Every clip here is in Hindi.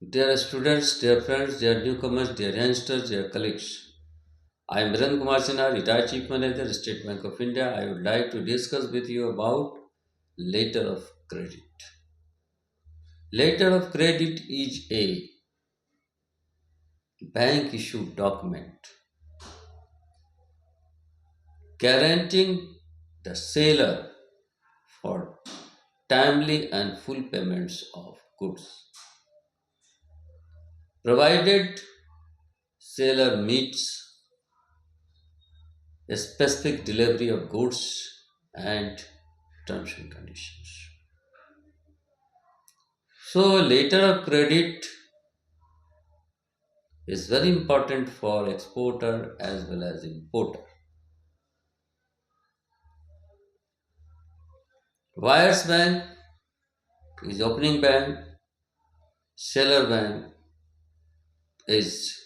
Dear students, dear friends, dear newcomers, dear youngsters, dear colleagues. I am Biren Kumar Sinha, retired Chief Manager, State Bank of India. I would like to discuss with you about letter of credit. Letter of credit is a bank issued document guaranteeing the seller for timely and full payments of goods, provided seller meets a specific delivery of goods and terms and conditions. So, letter of credit is very important for exporter as well as importer. Buyers bank is opening bank, seller bank is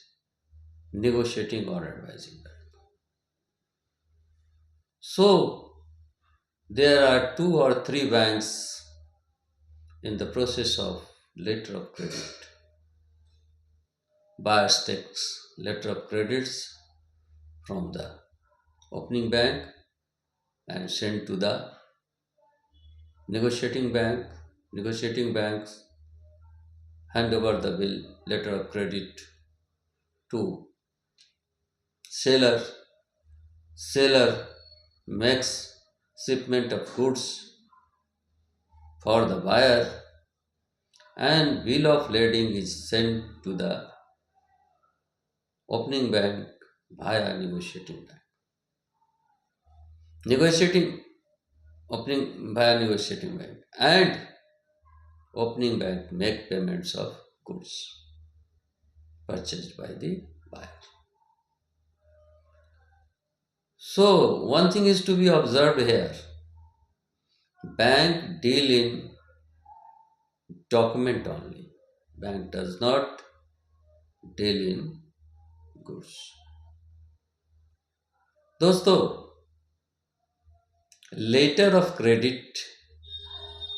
negotiating or advising bank. So, there are two or three banks in the process of letter of credit. Buyers takes letter of credits from the opening bank and send to the negotiating bank. Negotiating banks hand over the bill letter of credit to seller. Seller makes shipment of goods for the buyer and bill of lading is sent to the opening bank via negotiating bank. Negotiating opening via negotiating bank and opening bank make payments of goods purchased by the buyer. So one thing is to be observed here. Bank deal in document only. Bank does not deal in goods. दोस्तों, लेटर ऑफ क्रेडिट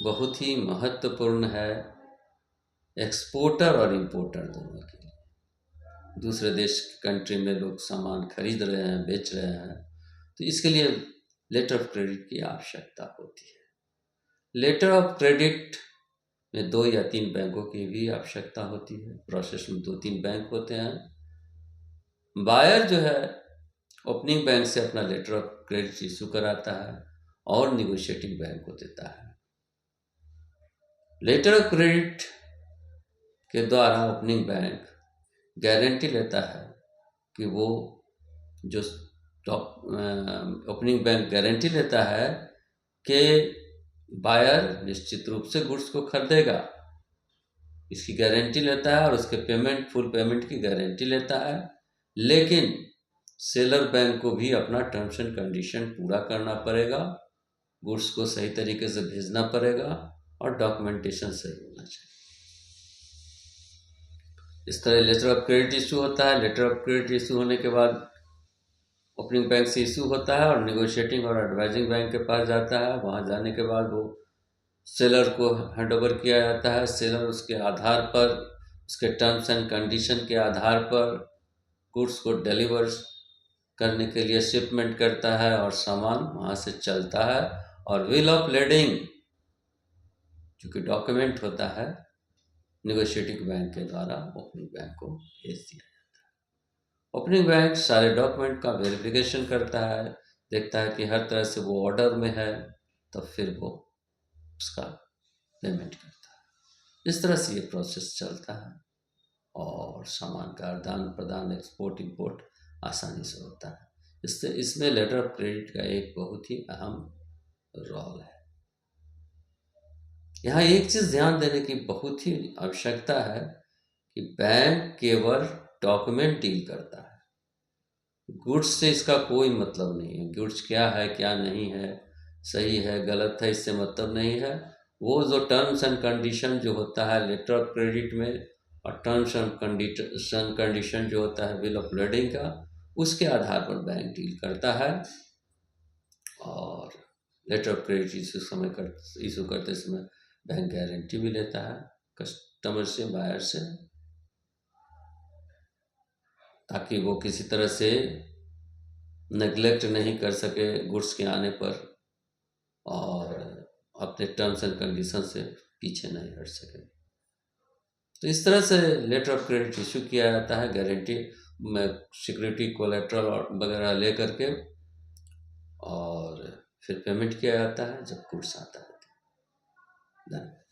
बहुत ही महत्वपूर्ण है एक्सपोर्टर और इंपोर्टर दोनों के लिए। दूसरे देश कंट्री में लोग सामान खरीद रहे हैं, बेच रहे हैं, तो इसके लिए लेटर ऑफ क्रेडिट की आवश्यकता होती है। लेटर ऑफ क्रेडिट में 2 या 3 बैंकों की भी आवश्यकता होती है। प्रोसेस में 2-3 बैंक होते हैं। बायर जो है ओपनिंग बैंक से अपना लेटर ऑफ क्रेडिट इशू कराता है और निगोशिएटिंग बैंक को देता है। लेटर ऑफ क्रेडिट के द्वारा ओपनिंग बैंक गारंटी लेता है कि वो जो ओपनिंग बैंक गारंटी लेता है कि बायर निश्चित रूप से गुड्स को खरीदेगा, इसकी गारंटी लेता है और उसके पेमेंट फुल पेमेंट की गारंटी लेता है। लेकिन सेलर बैंक को भी अपना टर्म्स एंड कंडीशन पूरा करना पड़ेगा, गुड्स को सही तरीके से भेजना पड़ेगा और डॉक्यूमेंटेशन सही होना चाहिए। इस तरह लेटर ऑफ क्रेडिट इशू होता है। लेटर ऑफ क्रेडिट इशू होने के बाद ओपनिंग बैंक से इशू होता है और निगोशिएटिंग और एडवाइजिंग बैंक के पास जाता है। वहाँ जाने के बाद वो सेलर को हैंड ओवर किया जाता है। सेलर उसके आधार पर, उसके टर्म्स एंड कंडीशन के आधार पर गुड्स को डिलीवर करने के लिए शिपमेंट करता है और सामान वहाँ से चलता है। और बिल ऑफ लेडिंग जो कि डॉक्यूमेंट होता है नेगोशिएटिंग बैंक के द्वारा ओपनिंग बैंक को भेज दिया जाता है। ओपनिंग बैंक सारे डॉक्यूमेंट का वेरिफिकेशन करता है, देखता है कि हर तरह से वो ऑर्डर में है, तो फिर वो उसका पेमेंट करता है। इस तरह से ये प्रोसेस चलता है और सामान का आदान प्रदान, एक्सपोर्ट इंपोर्ट आसानी से होता है। इससे इसमें लेटर ऑफ क्रेडिट का एक बहुत ही अहम रोल है। यहाँ एक चीज़ ध्यान देने की बहुत ही आवश्यकता है कि बैंक केवल डॉक्यूमेंट डील करता है, गुड्स से इसका कोई मतलब नहीं है। गुड्स क्या है क्या नहीं है, सही है गलत है, इससे मतलब नहीं है। वो जो टर्म्स एंड कंडीशन जो होता है लेटर ऑफ क्रेडिट में और टर्म्स एंड कंडीशन जो होता है बिल ऑफ लेडिंग का, उसके आधार पर बैंक डील करता है। और लेटर ऑफ क्रेडिट इशू करते समय बैंक गारंटी भी लेता है कस्टमर से, बायर से। ताकि वो किसी तरह से नेग्लेक्ट नहीं कर सके गुड्स के आने पर और अपने टर्म्स एंड कंडीशन से पीछे नहीं हट सके। तो इस तरह से लेटर ऑफ क्रेडिट इशू किया जाता है, गारंटी में सिक्योरिटी कोलेट्रल और वगैरह ले करके, और फिर पेमेंट किया जाता है जब गुड्स आता है। धन्यवाद।